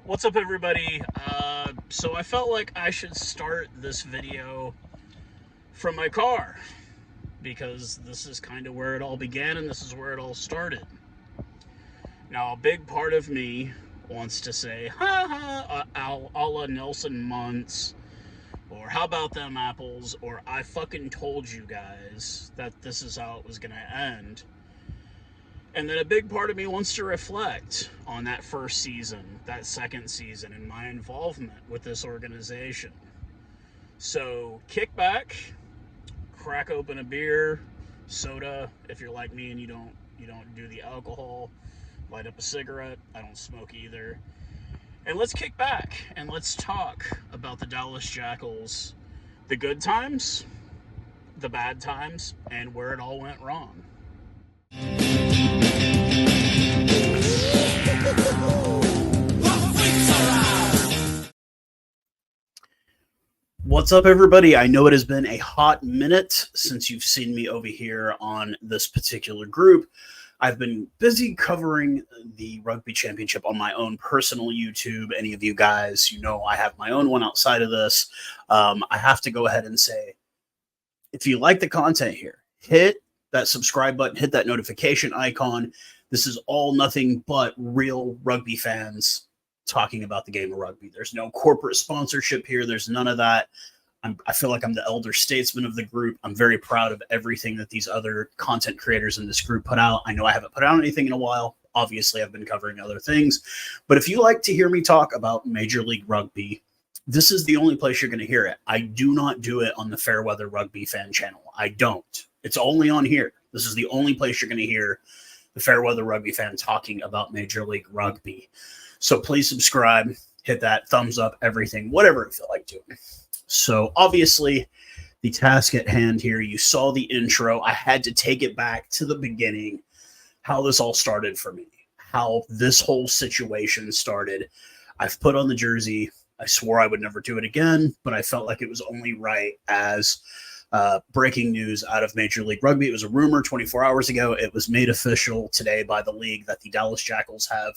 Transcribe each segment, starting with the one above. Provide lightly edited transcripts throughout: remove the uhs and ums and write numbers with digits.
What's up, everybody? So I felt like I should start this video from my car because this is kind of where it all began and this is where it all started. Now, a big part of me wants to say, ha ha, a la Nelson Muntz, or how about them apples, or I fucking told you guys that this is how it was going to end. And then a big part of me wants to reflect on that first season, that second season, and my involvement with this organization. So kick back, crack open a beer, soda, if you're like me and you don't do the alcohol, light up a cigarette. I don't smoke either. And let's kick back and let's talk about the Dallas Jackals, the good times, the bad times, and where it all went wrong. What's up, everybody? I know it has been a hot minute since you've seen me over here on this particular group. I've been busy covering the Rugby Championship on my own personal YouTube. Any of you guys, you know I have my own one outside of this. I have to go ahead and say, if you like the content here, hit that subscribe button, hit that notification icon. This is all nothing but real rugby fans talking about the game of rugby. There's no corporate sponsorship here. There's none of that. I feel like I'm the elder statesman of the group. I'm very proud of everything that these other content creators in this group put out. I know I haven't put out anything in a while. Obviously, I've been covering other things. But if you like to hear me talk about Major League Rugby, this is the only place you're going to hear it. I do not do it on the FairWeatherRugby fan channel. I don't. It's only on here. This is the only place you're going to hear the FairWeatherRugby fan talking about Major League Rugby. So please subscribe, hit that thumbs up, everything, whatever you feel like doing. So obviously, the task at hand here, you saw the intro. I had to take it back to the beginning, how this all started for me, how this whole situation started. I've put on the jersey. I swore I would never do it again, but I felt like it was only right as breaking news out of Major League Rugby. It was a rumor 24 hours ago. It was made official today by the league that the Dallas Jackals have,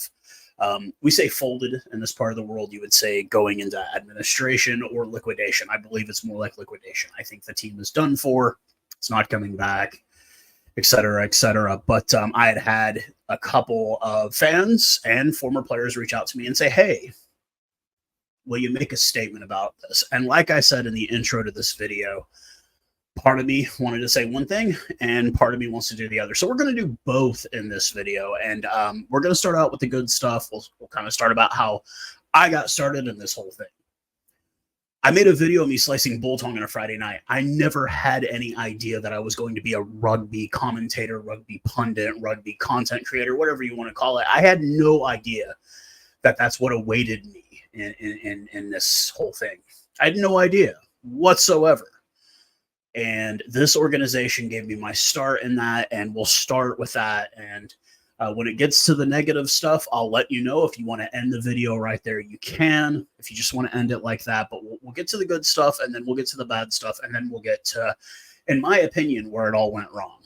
we say folded in this part of the world. You would say going into administration or liquidation. I believe it's more like liquidation. I think the team is done for. It's not coming back, et cetera, et cetera. But I had a couple of fans and former players reach out to me and say, hey, will you make a statement about this? And like I said in the intro to this video, part of me wanted to say one thing and part of me wants to do the other. So we're going to do both in this video. And we're going to start out with the good stuff. We'll kind of start about how I got started in this whole thing. I made a video of me slicing biltong on a Friday night. I never had any idea that I was going to be a rugby commentator, rugby pundit, rugby content creator, whatever you want to call it. I had no idea that that's what awaited me in this whole thing. I had no idea whatsoever. And this organization gave me my start in that, and we'll start with that. And when it gets to the negative stuff, I'll let you know. If you want to end the video right there, you can. If you just want to end it like that, but we'll get to the good stuff, and then we'll get to the bad stuff, and then we'll get to, in my opinion, where it all went wrong.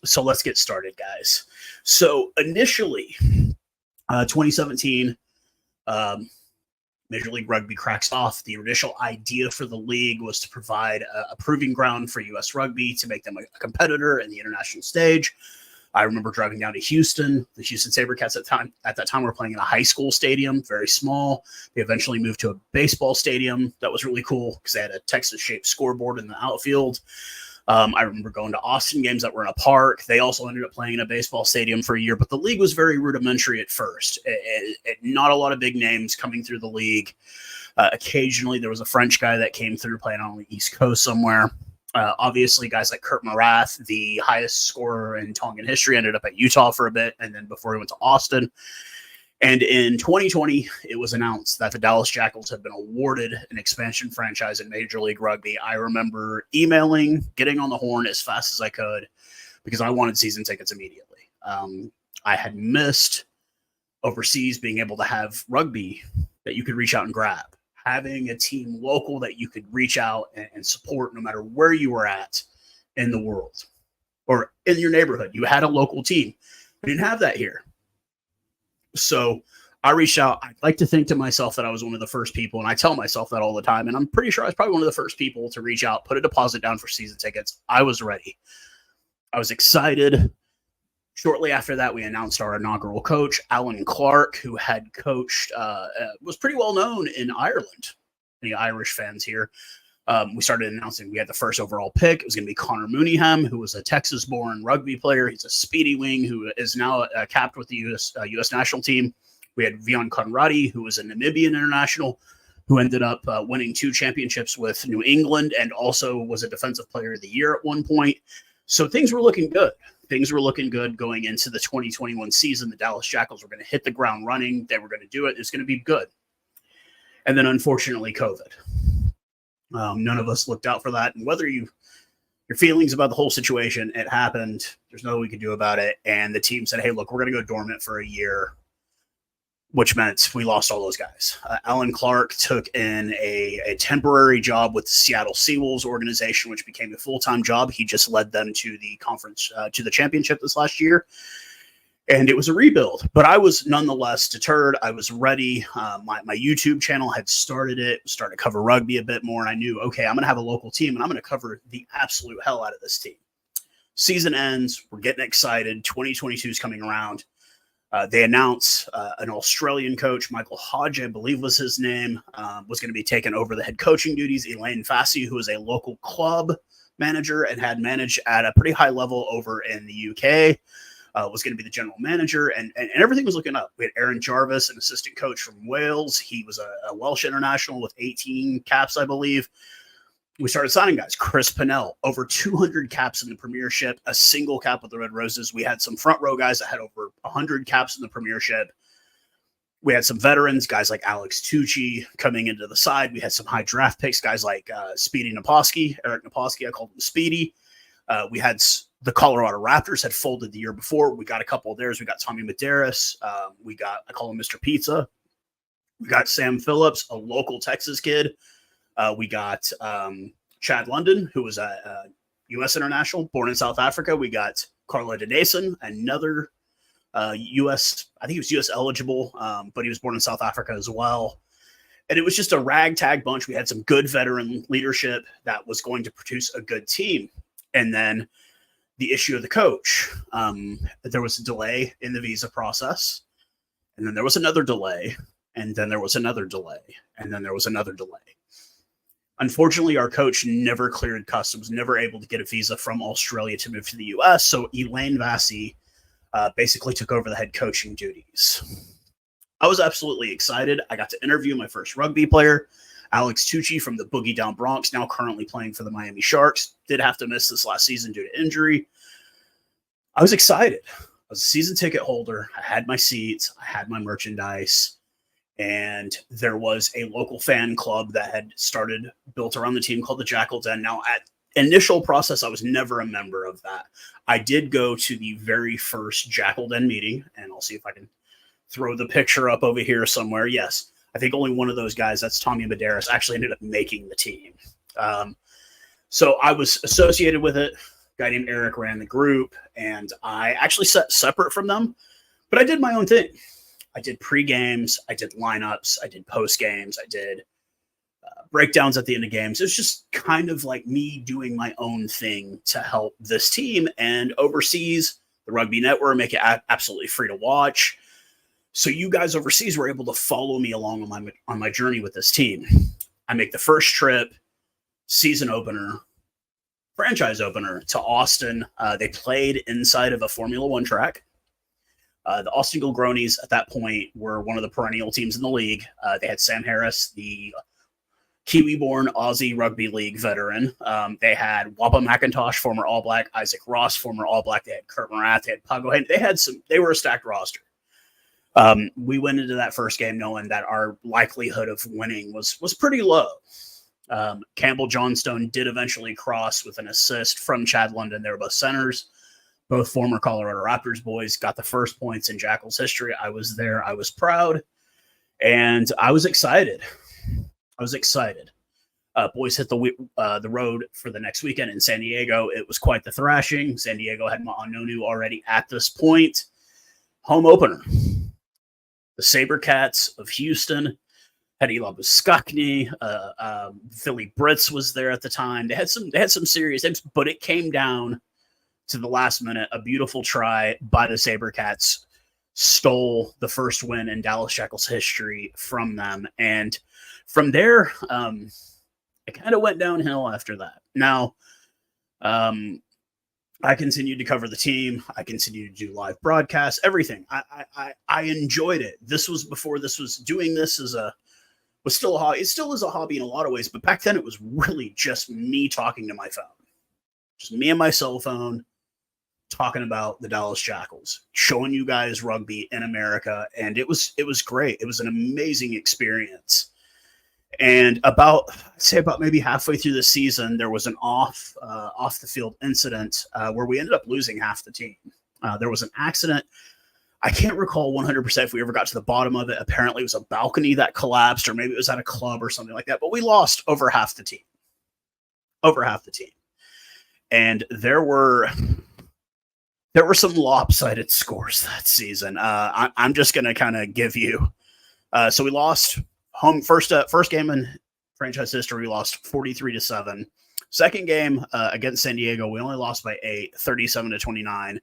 So let's get started, guys. So initially, 2017, Major League Rugby cracks off. The initial idea for the league was to provide a proving ground for U.S. Rugby to make them a competitor in the international stage. I remember driving down to Houston. The Houston SaberCats at that time were playing in a high school stadium, very small. They eventually moved to a baseball stadium. That was really cool because they had a Texas-shaped scoreboard in the outfield. I remember going to Austin games that were in a park. They also ended up playing in a baseball stadium for a year, but the league was very rudimentary at first. Not a lot of big names coming through the league. Occasionally, there was a French guy that came through playing on the East Coast somewhere. Obviously, guys like Kurt Marath, the highest scorer in Tongan history, ended up at Utah for a bit, and then before he went to Austin. And in 2020, it was announced that the Dallas Jackals had been awarded an expansion franchise in Major League Rugby. I remember emailing, getting on the horn as fast as I could because I wanted season tickets immediately. I had missed overseas being able to have rugby that you could reach out and grab. Having a team local that you could reach out and support no matter where you were at in the world or in your neighborhood. You had a local team. We didn't have that here. So I reached out. I like to think to myself that I was one of the first people, and I tell myself that all the time, and I'm pretty sure I was probably one of the first people to reach out, put a deposit down for season tickets. I was ready. I was excited. Shortly after that, we announced our inaugural coach, Alan Clark, who had coached, was pretty well known in Ireland, the Irish fans here. We started announcing we had the first overall pick. It was going to be Connor Mooneyham, who was a Texas-born rugby player. He's a speedy wing who is now capped with the U.S. national team. We had Vion Conradi, who was a Namibian international, who ended up winning 2 championships with New England and also was a defensive player of the year at one point. So things were looking good. Things were looking good going into the 2021 season. The Dallas Jackals were going to hit the ground running. They were going to do it. It's going to be good. And then, unfortunately, COVID. None of us looked out for that. And whether your feelings about the whole situation, it happened. There's nothing we could do about it. And the team said, hey, look, we're going to go dormant for a year, which meant we lost all those guys. Alan Clark took in a temporary job with the Seattle Seawolves organization, which became a full-time job. He just led them to the conference, to the championship this last year. And it was a rebuild, but I was nonetheless deterred. I was ready. My YouTube channel had started to cover rugby a bit more. And I knew, okay, I'm going to have a local team and I'm going to cover the absolute hell out of this team. Season ends. We're getting excited. 2022 is coming around. They announce an Australian coach, Michael Hodge, I believe was his name, was going to be taking over the head coaching duties. Elaine Fassy, who is a local club manager and had managed at a pretty high level over in the UK, was going to be the general manager, and everything was looking up. We had Aaron Jarvis, an assistant coach from Wales. He was a Welsh international with 18 caps, I believe. We started signing guys. Chris Pennell, over 200 caps in the Premiership, a single cap with the Red Roses. We had some front row guys that had over 100 caps in the Premiership. We had some veterans, guys like Alex Tucci coming into the side. We had some high draft picks, guys like Speedy Naposki, Eric Naposki. I called him Speedy. We had the Colorado Raptors had folded the year before. We got a couple of theirs. We got Tommy Medeiros. I call him Mr. Pizza. We got Sam Phillips, a local Texas kid. We got Chad London, who was a U.S. international, born in South Africa. We got Carla Dedason, another U.S. I think he was U.S. eligible, but he was born in South Africa as well. And it was just a ragtag bunch. We had some good veteran leadership that was going to produce a good team. And then the issue of the coach. There was a delay in the visa process. And then there was another delay. And then there was another delay. And then there was another delay. Unfortunately, our coach never cleared customs, never able to get a visa from Australia to move to the U.S. So Elaine Vassy basically took over the head coaching duties. I was absolutely excited. I got to interview my first rugby player, Alex Tucci from the Boogie Down Bronx, now currently playing for the Miami Sharks. Did have to miss this last season due to injury. I was excited. I was a season ticket holder. I had my seats. I had my merchandise. And there was a local fan club that had started, built around the team called the Jackals. And now at initial process, I was never a member of that. I did go to the very first Jackal Den meeting, and I'll see if I can throw the picture up over here somewhere. Yes, I think only one of those guys, that's Tommy Medeiros, actually ended up making the team. So I was associated with it. A guy named Eric ran the group, and I actually sat separate from them, but I did my own thing. I did pre-games, I did lineups, I did post-games, I did breakdowns at the end of games. It was just kind of like me doing my own thing to help this team. And overseas, the Rugby Network make it absolutely free to watch. So you guys overseas were able to follow me along on my journey with this team. I make the first trip, season opener, franchise opener to Austin. They played inside of a Formula One track. The Austin Gilgronis at that point were one of the perennial teams in the league. They had Sam Harris, the Kiwi-born Aussie Rugby League veteran. They had Wapa McIntosh, former All Black, Isaac Ross, former All Black. They had Kurt Morath, they had Pago Hayden. They were a stacked roster. We went into that first game knowing that our likelihood of winning was pretty low. Campbell Johnstone did eventually cross with an assist from Chad London. They were both centers. Both former Colorado Raptors boys got the first points in Jackals history. I was there. I was proud. And I was excited. Boys hit the road for the next weekend in San Diego. It was quite the thrashing. San Diego had Ma'anonu already at this point. Home opener. the Sabercats of Houston had Eli Buskakny, Philly Brits was there at the time. They had some serious names, but it came down to the last minute. A beautiful try by the Sabercats stole the first win in Dallas Jackals history from them. And from there, it kind of went downhill after that. Now, I continued to cover the team. I continued to do live broadcasts, everything. I enjoyed it. This was before this was doing this was still a hobby. It still is a hobby in a lot of ways, but back then it was really just me talking to my phone. Just me and my cell phone talking about the Dallas Jackals, showing you guys rugby in America. And it was great. It was an amazing experience. And about maybe halfway through the season, there was an off the field incident where we ended up losing half the team. There was an accident. I can't recall 100% if we ever got to the bottom of it. Apparently it was a balcony that collapsed, or maybe it was at a club or something like that. But we lost over half the team. And there were some lopsided scores that season. I'm just going to kind of give you. So we lost home first game in franchise history. We lost 43-7. Second game against San Diego, we only lost by 8, 37-29.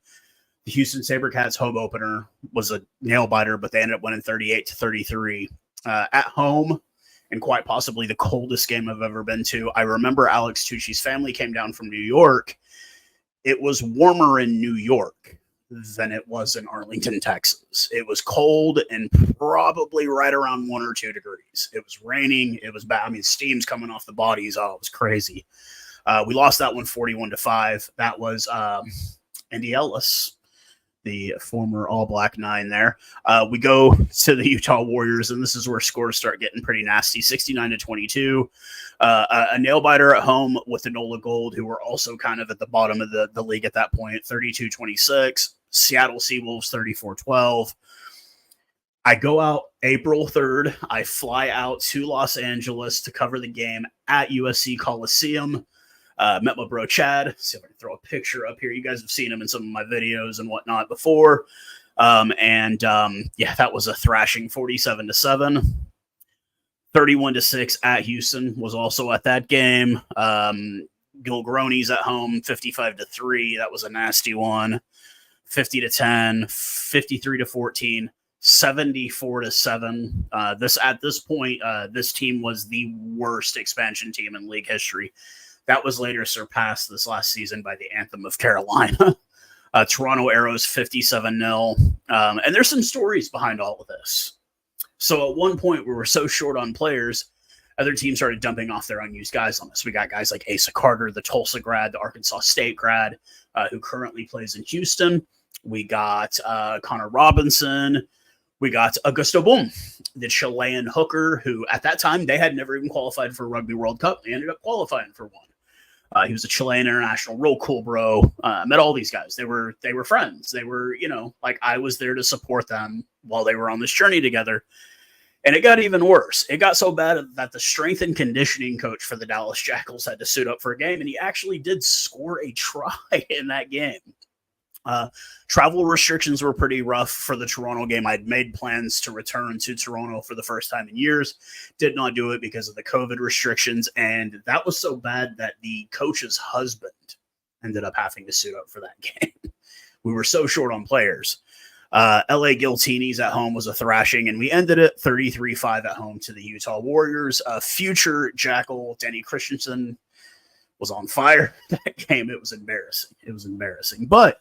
The Houston Sabercats home opener was a nail biter, but they ended up winning 38-33 at home, and quite possibly the coldest game I've ever been to. I remember Alex Tucci's family came down from New York. It was warmer in New York than it was in Arlington, Texas. It was cold and probably right around 1 or 2 degrees. It was raining. It was bad. I mean, steam's coming off the bodies. Oh, it was crazy. We lost that one 41-5. That was Andy Ellis, the former All Black 9 there. We go to the Utah Warriors, and this is where scores start getting pretty nasty. 69-22. A nail biter at home with the NOLA Gold, who were also kind of at the bottom of the league at that point. 32-26. Seattle Seawolves 34-12. I go out April 3rd. I fly out to Los Angeles to cover the game at USC Coliseum. Met my bro Chad. See if I can throw a picture up here. You guys have seen him in some of my videos and whatnot before. Yeah, that was a thrashing. 47-7. 31-6 at Houston was also at that game. Gilgronis at home, 55-3. That was a nasty one. 50-10, 53-14. 74-7. This point, this team was the worst expansion team in league history. That was later surpassed this last season by the Anthem of Carolina. Toronto Arrows 57-0. And there's some stories behind all of this. So at one point, we were so short on players, other teams started dumping off their unused guys on us. We got guys like Asa Carter, the Tulsa grad, the Arkansas State grad, who currently plays in Houston. We got Connor Robinson. We got Augusto Boom, the Chilean hooker, who at that time, they had never even qualified for a Rugby World Cup. They ended up qualifying for one. He was a Chilean international, real cool bro. Met all these guys. They were friends. They were, like I was there to support them while they were on this journey together. And it got even worse. It got so bad that the strength and conditioning coach for the Dallas Jackals had to suit up for a game, and he actually did score a try in that game. Travel restrictions were pretty rough for the Toronto game. I'd made plans to return to Toronto for the first time in years. Did not do it because of the COVID restrictions, and that was so bad that the coach's husband ended up having to suit up for that game. We were so short on players. LA Giltinis at home was a thrashing, and we ended it 33-5 at home to the Utah Warriors. Future Jackal Danny Christensen was on fire that game. It was embarrassing. But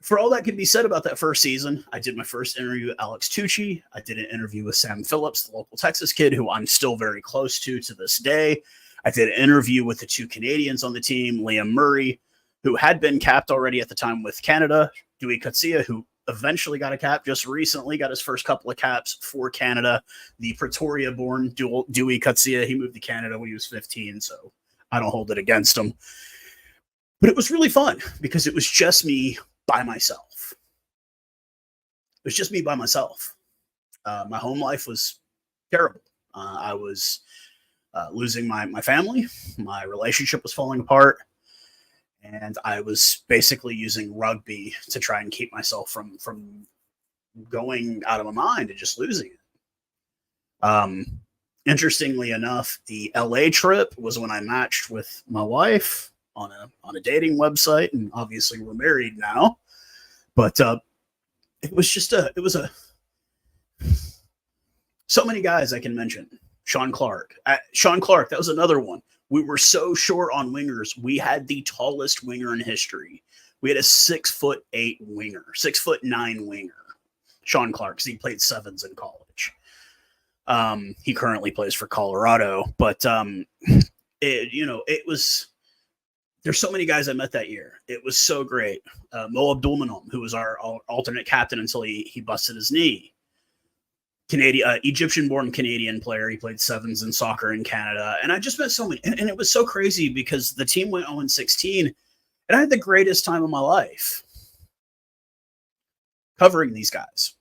for all that can be said about that first season, I did my first interview with Alex Tucci. I did an interview with Sam Phillips, the local Texas kid, who I'm still very close to this day. I did an interview with the 2 Canadians on the team, Liam Murray, who had been capped already at the time with Canada, Dewey Kutsia, who eventually got a cap just recently, got his first couple of caps for Canada. The Pretoria-born Dewey Kutsia, he moved to Canada when he was 15, so I don't hold it against him. But it was really fun because it was just me by myself. It was just me by myself. My home life was terrible. I was losing my family. My relationship was falling apart. And I was basically using rugby to try and keep myself from going out of my mind and just losing it. Interestingly enough, the LA trip was when I matched with my wife on a dating website, and obviously we're married now. But it was so many guys I can mention. Sean Clark, that was another one. We were so short on wingers. We had the tallest winger in history. We had a 6'8" winger, 6'9" winger. Sean Clark, because he played sevens in college. He currently plays for Colorado, but it was. There's so many guys I met that year. It was so great. Mo Abdulmanam, who was our alternate captain until he busted his knee. Egyptian-born Canadian player. He played sevens in soccer in Canada, and I just met so many. And it was so crazy because the team went 0-16, and I had the greatest time of my life covering these guys.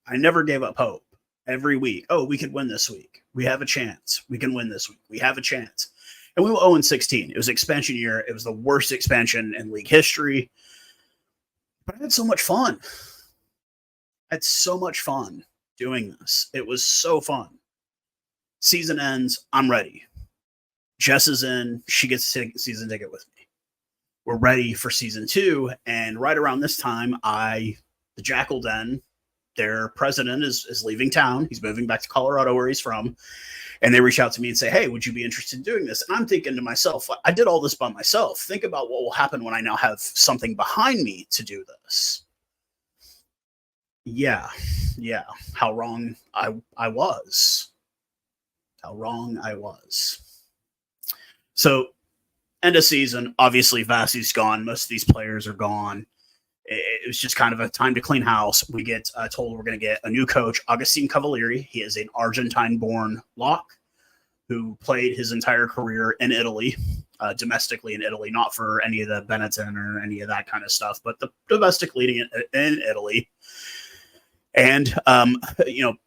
I never gave up hope. Every week, oh, we could win this week. We have a chance. We can win this week. We have a chance. And we were 0-16. It was expansion year. It was the worst expansion in league history. But I had so much fun. I had so much fun doing this. It was so fun. Season ends. I'm ready. Jess is in. She gets a season ticket with me. We're ready for season 2. And right around this time, the Jackal Den, their president is leaving town. He's moving back to Colorado where he's from. And they reach out to me and say, hey, would you be interested in doing this? And I'm thinking to myself, I did all this by myself. Think about what will happen when I now have something behind me to do this. Yeah. How wrong I was. How wrong I was. So, end of season, obviously Vasi's gone. Most of these players are gone. It was just kind of a time to clean house. We get told we're going to get a new coach, Agustin Cavalieri. He is an Argentine-born lock who played his entire career in Italy, domestically in Italy, not for any of the Benetton or any of that kind of stuff, but the domestic leading in Italy. And,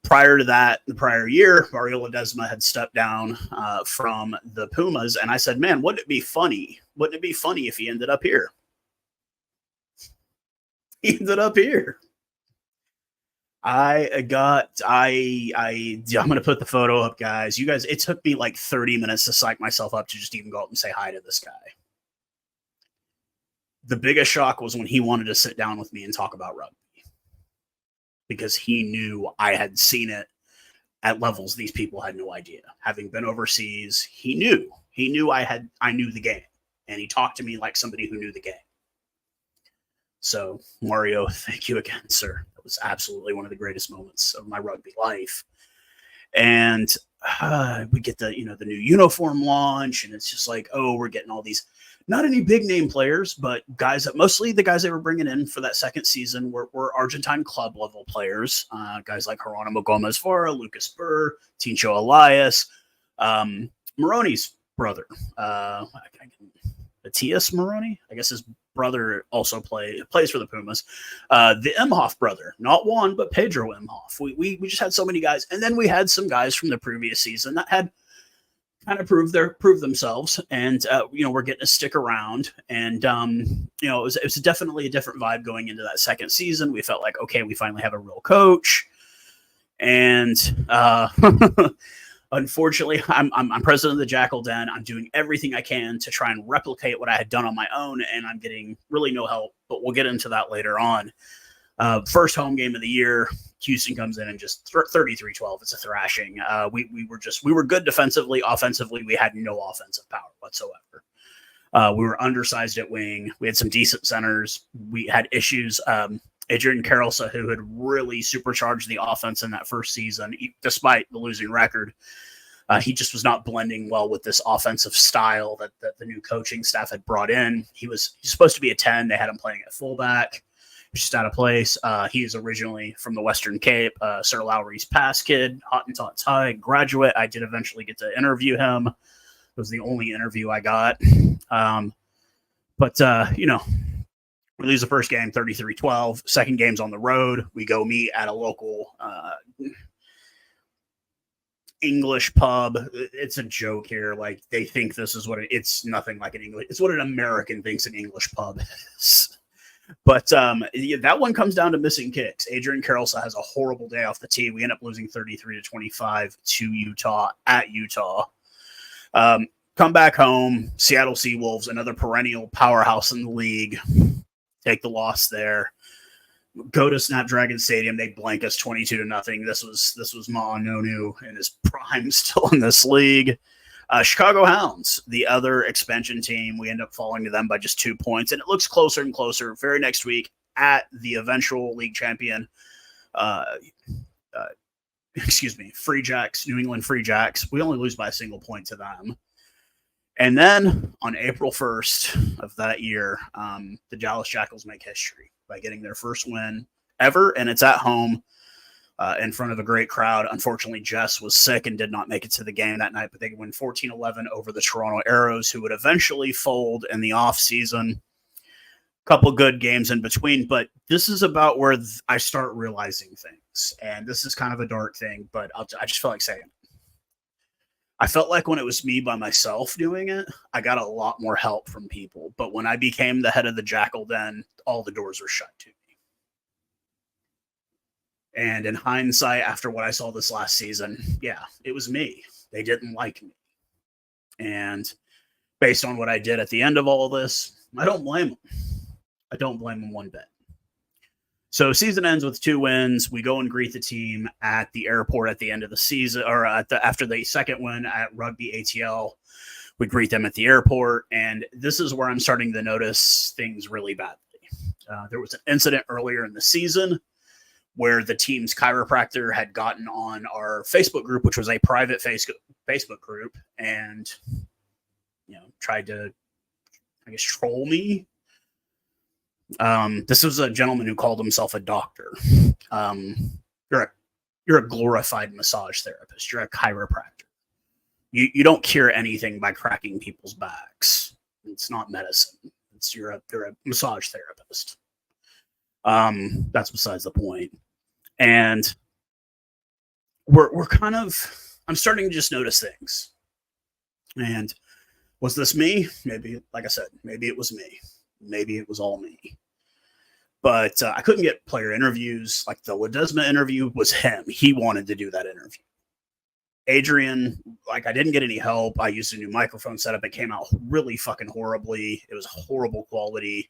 prior to that, the prior year, Mario Ledesma had stepped down from the Pumas. And I said, man, wouldn't it be funny? Wouldn't it be funny if he ended up here? He ended up here. I'm going to put the photo up, guys. You guys, it took me like 30 minutes to psych myself up to just even go up and say hi to this guy. The biggest shock was when he wanted to sit down with me and talk about rugby, because he knew I had seen it at levels these people had no idea. Having been overseas, he knew I knew the game, and he talked to me like somebody who knew the game. So, Mario, thank you again, sir. It was absolutely one of the greatest moments of my rugby life. And we get the new uniform launch, and it's just like, oh, we're getting all these, not any big name players, but guys that mostly the guys they were bringing in for that second season were Argentine club level players. Guys like Geronimo Gomez Vara, Lucas Burr, Tincho Elias, Moroni's brother, Matthias Moroni, I guess his brother also plays for the Pumas. The Imhoff brother, not Juan, but Pedro Imhoff. We just had so many guys, and then we had some guys from the previous season that had kind of proved themselves, and we're getting to stick around. And it was definitely a different vibe going into that second season. We felt like, okay, we finally have a real coach, and unfortunately, I'm president of the Jackal Den. I'm doing everything I can to try and replicate what I had done on my own, and I'm getting really no help, but we'll get into that later on. First home game of the year, Houston comes in and just 33-12. It's a thrashing. We were good defensively. Offensively, we had no offensive power whatsoever. We were undersized at wing. We had some decent centers. We had issues. Adrian Carolsa, who had really supercharged the offense in that first season, despite the losing record, he just was not blending well with this offensive style that the new coaching staff had brought in. He's supposed to be a 10. They had him playing at fullback. He's just out of place. He is originally from the Western Cape, Sir Lowry's pass kid, Hottentot Thai graduate. I did eventually get to interview him. It was the only interview I got. We lose the first game 33-12. Second game's on the road. We go meet at a local English pub. It's a joke here. Like, they think this is it's nothing like an English. It's what an American thinks an English pub is. But yeah, that one comes down to missing kicks. Adrian Carrollsa has a horrible day off the tee. We end up losing 33-25 to Utah at Utah. Come back home. Seattle Seawolves, another perennial powerhouse in the league, take the loss there. Go to Snapdragon Stadium. They blank us 22-0. This was Ma'anonu in his prime, still in this league. Chicago Hounds, the other expansion team, we end up falling to them by just 2 points, and it looks closer and closer. Very next week at the eventual league champion, Free Jacks, New England Free Jacks. We only lose by a single point to them. And then on April 1st of that year, the Dallas Jackals make history by getting their first win ever, and it's at home in front of a great crowd. Unfortunately, Jess was sick and did not make it to the game that night, but they win 14-11 over the Toronto Arrows, who would eventually fold in the offseason. Couple good games in between, but this is about where I start realizing things, and this is kind of a dark thing, but I just feel like saying it. I felt like when it was me by myself doing it, I got a lot more help from people. But when I became the head of the Jackal Den, all the doors were shut to me. And in hindsight, after what I saw this last season, yeah, it was me. They didn't like me. And based on what I did at the end of all of this, I don't blame them. I don't blame them one bit. So season ends with 2 wins. We go and greet the team at the airport at the end of the season, or after the second win at Rugby ATL. We greet them at the airport, and this is where I'm starting to notice things really badly. There was an incident earlier in the season where the team's chiropractor had gotten on our Facebook group, which was a private Facebook group, and tried to, I guess, troll me. This was a gentleman who called himself a doctor. You're a glorified massage therapist. You're a chiropractor. You don't cure anything by cracking people's backs. It's not medicine. You're a massage therapist. That's besides the point. And we're kind of, I'm starting to just notice things. And was this me? Maybe, like I said, maybe it was me. Maybe it was all me. But I couldn't get player interviews. Like the Ledesma interview was him. He wanted to do that interview. Adrian, I didn't get any help. I used a new microphone setup. It came out really fucking horribly. It was horrible quality.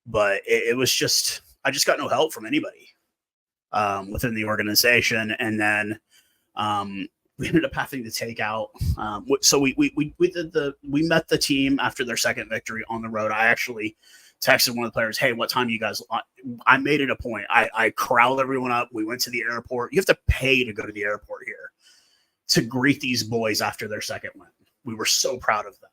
But it was just, I just got no help from anybody within the organization. And then we ended up having to take out. So we met the team after their second victory on the road. I actually texted one of the players, "Hey, what time you guys?" I made it a point. I corralled everyone up. We went to the airport. You have to pay to go to the airport here to greet these boys after their second win. We were so proud of them.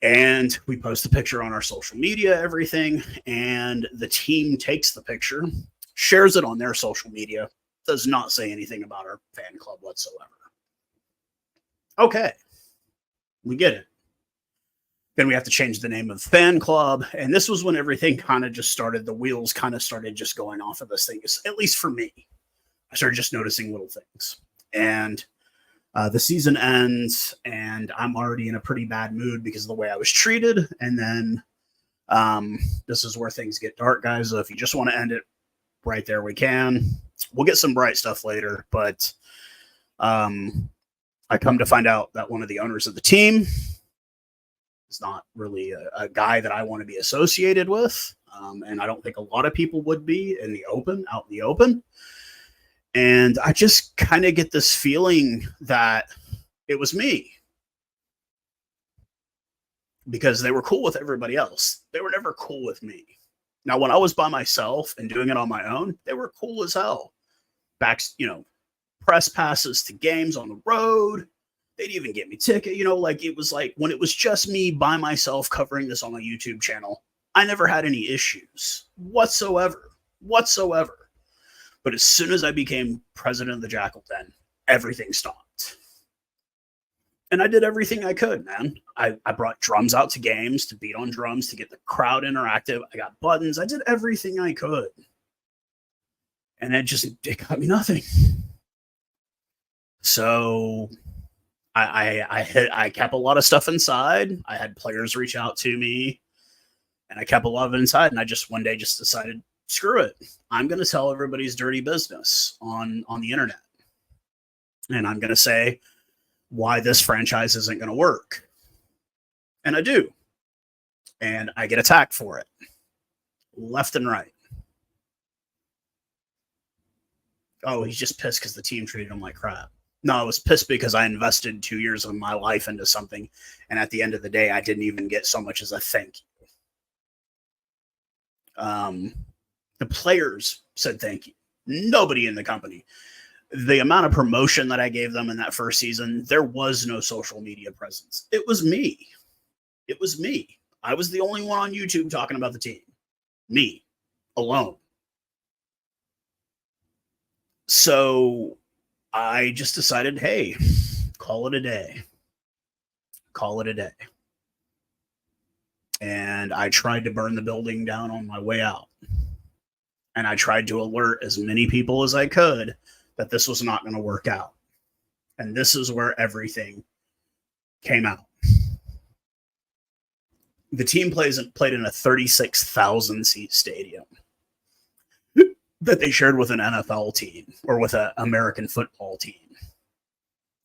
And we post the picture on our social media, everything. And the team takes the picture, shares it on their social media, does not say anything about our fan club whatsoever. Okay, we get it. Then we have to change the name of the fan club. And this was when everything kind of just started. The wheels kind of started just going off of this thing, at least for me. I started just noticing little things. And the season ends, and I'm already in a pretty bad mood because of the way I was treated. And then this is where things get dark, guys. So if you just want to end it right there, we can. We'll get some bright stuff later, but I come to find out that one of the owners of the team is not really a guy that I want to be associated with, and I don't think a lot of people would be out in the open. And I just kind of get this feeling that it was me, because they were cool with everybody else. They were never cool with me. Now, when I was by myself and doing it on my own, they were cool as hell. Press passes to games on the road. They'd even get me ticket. It was like when it was just me by myself covering this on my YouTube channel, I never had any issues whatsoever. But as soon as I became president of the Jackal Den, everything stopped. And I did everything I could, man. I brought drums out to games to beat on drums to get the crowd interactive. I got buttons. I did everything I could. And it got me nothing. So I kept a lot of stuff inside. I had players reach out to me And I kept a lot of it inside, and I just one day just decided, screw it. I'm going to tell everybody's dirty business on the internet. And I'm going to say why this franchise isn't going to work. And I do. And I get attacked for it. Left and right. Oh, he's just pissed because the team treated him like crap. No, I was pissed because I invested 2 years of my life into something, and at the end of the day, I didn't even get so much as a thank you. The players said thank you. Nobody in the company. The amount of promotion that I gave them in that first season, there was no social media presence. It was me. It was me. I was the only one on YouTube talking about the team. Me. Alone. So I just decided, hey, call it a day. Call it a day. And I tried to burn the building down on my way out. And I tried to alert as many people as I could that this was not going to work out. And this is where everything came out. The team played in a 36,000 seat stadium that they shared with an NFL team or with an American football team.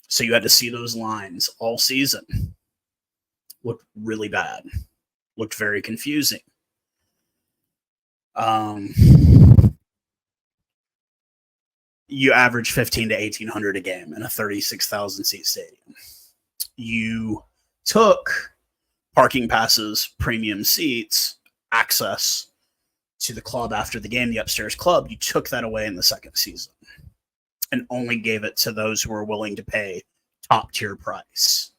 So you had to see those lines all season. Looked really bad. Looked very confusing. You average 15 to 1,800 a game in a 36,000 seat stadium. You took parking passes, premium seats, access to the club after the game, the upstairs club. You took that away in the second season and only gave it to those who were willing to pay top tier price.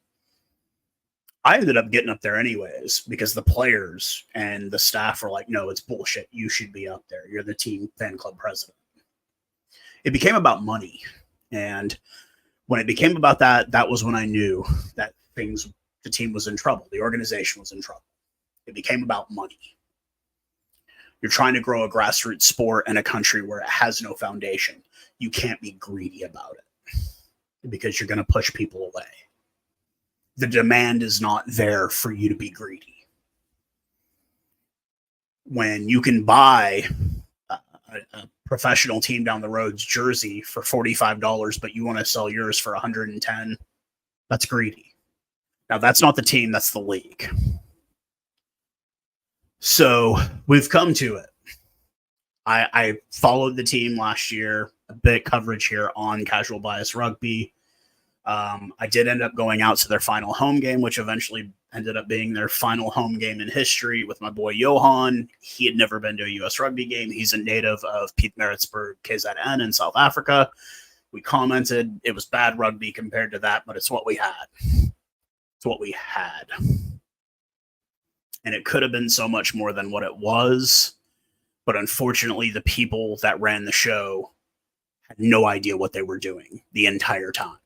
I ended up getting up there anyways because the players and the staff were like, no, it's bullshit. You should be up there. You're the team fan club president. It became about money. And when it became about that, that was when I knew that the team was in trouble. The organization was in trouble. It became about money. You're trying to grow a grassroots sport in a country where it has no foundation. You can't be greedy about it because you're going to push people away. The demand is not there for you to be greedy. When you can buy a professional team down the road's jersey for $45, but you want to sell yours for $110, that's greedy. Now, that's not the team, that's the league. So we've come to it. I followed the team last year, a bit coverage here on Casual Bias Rugby. I did end up going out to their final home game, which eventually ended up being their final home game in history with my boy Johan. He had never been to a US rugby game. He's a native of Pietermaritzburg, KZN in South Africa. We commented it was bad rugby compared to that, but it's what we had. It's what we had. And it could have been so much more than what it was. But unfortunately, the people that ran the show had no idea what they were doing the entire time.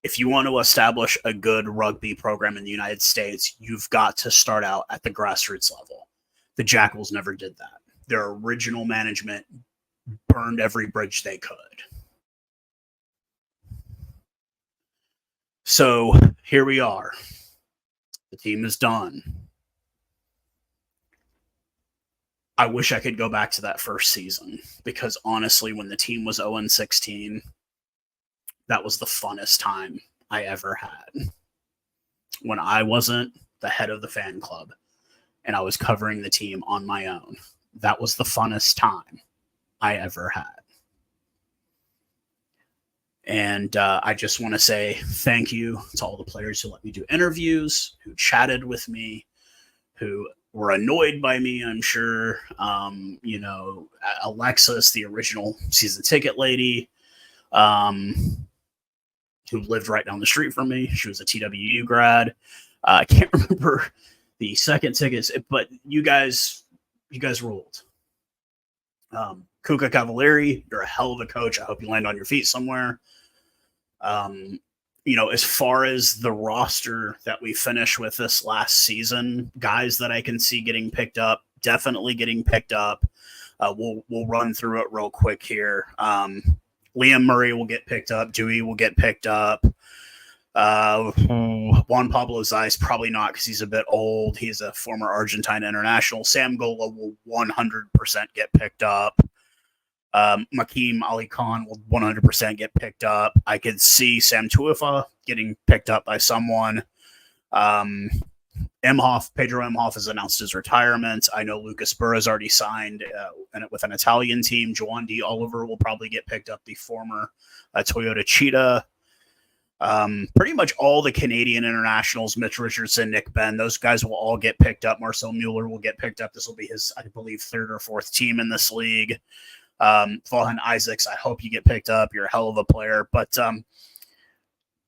If you want to establish a good rugby program in the United States, you've got to start out at the grassroots level. The Jackals never did that. Their original management burned every bridge they could. So here we are. The team is done. I wish I could go back to that first season because honestly, when the team was 0-16, that was the funnest time I ever had. When I wasn't the head of the fan club and I was covering the team on my own, that was the funnest time I ever had. And I just want to say thank you to all the players who let me do interviews, who chatted with me, who were annoyed by me, I'm sure. Alexis, the original season ticket lady, who lived right down the street from me. She was a TWU grad. I can't remember the second tickets, but you guys ruled. Kuka Cavalieri, you're a hell of a coach. I hope you land on your feet somewhere. As far as the roster that we finished with this last season, guys that I can see getting picked up, definitely getting picked up. We'll run through it real quick here. Liam Murray will get picked up. Dewey will get picked up. Juan Pablo Zeiss, probably not because he's a bit old. He's a former Argentine international. Sam Gola will 100% get picked up. Makeem Ali Khan will 100% get picked up. I could see Sam Tuifa getting picked up by someone. Pedro Emhoff has announced his retirement. I know Lucas Burr has already signed with an Italian team. Juwan D. Oliver will probably get picked up, the former Toyota Cheetah. Pretty much all the Canadian internationals, Mitch Richardson, Nick Benn, those guys will all get picked up. Marcel Mueller will get picked up. This will be his, I believe, third or fourth team in this league. Vaughan Isaacs, I hope you get picked up. You're a hell of a player. But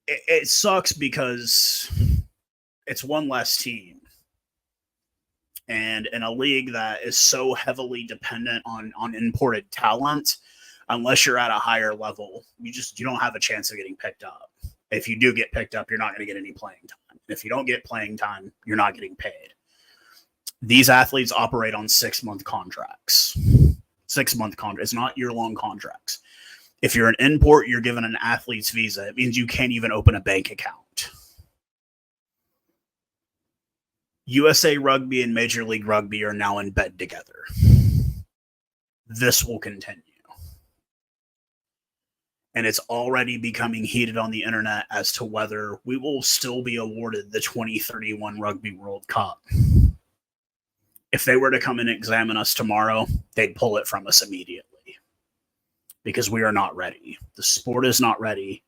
it sucks because it's one less team. And in a league that is so heavily dependent on imported talent, unless you're at a higher level, you don't have a chance of getting picked up. If you do get picked up, you're not going to get any playing time. If you don't get playing time, you're not getting paid. These athletes operate on 6-month contracts. 6-month contract. It's not year-long contracts. If you're an import, you're given an athlete's visa. It means you can't even open a bank account. USA Rugby and Major League Rugby are now in bed together. This will continue. And it's already becoming heated on the internet as to whether we will still be awarded the 2031 Rugby World Cup. If they were to come and examine us tomorrow, they'd pull it from us immediately because we are not ready. The sport is not ready.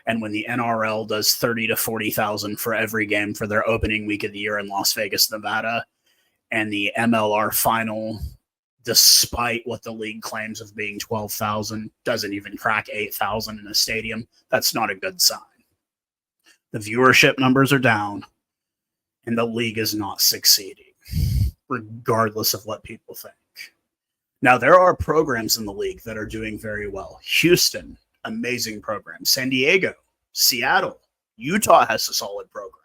And when the NRL does 30 to 40,000 for every game for their opening week of the year in Las Vegas, Nevada, and the MLR final, despite what the league claims of being 12,000, doesn't even crack 8,000 in a stadium, that's not a good sign. The viewership numbers are down, and the league is not succeeding, regardless of what people think. Now, there are programs in the league that are doing very well. Houston, amazing program. San Diego, Seattle, Utah has a solid program.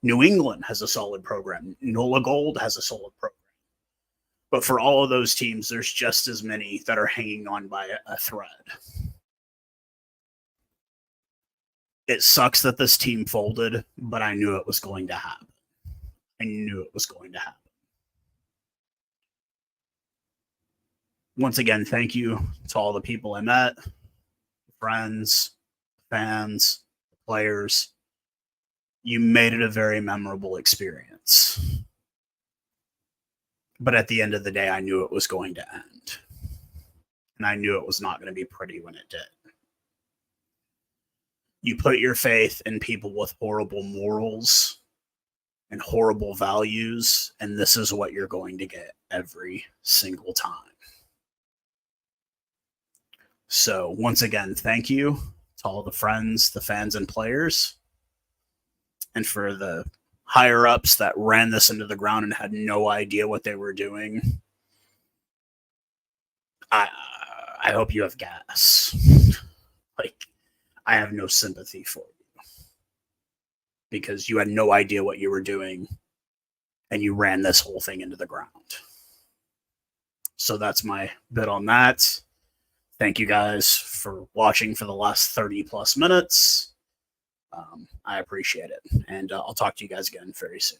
New England has a solid program. NOLA Gold has a solid program. But for all of those teams, there's just as many that are hanging on by a thread. It sucks that this team folded, but I knew it was going to happen. Once again, thank you to all the people I met, friends, fans, players. You made it a very memorable experience. But at the end of the day, I knew it was going to end. And I knew it was not going to be pretty when it did. You put your faith in people with horrible morals and horrible values, and this is what you're going to get every single time. So once again, thank you to all the friends, the fans, and players. And for the higher-ups that ran this into the ground and had no idea what they were doing, I hope you have gas. I have no sympathy for you. Because you had no idea what you were doing, and you ran this whole thing into the ground. So that's my bit on that. Thank you guys for watching for the last 30-plus minutes. I appreciate it. And I'll talk to you guys again very soon.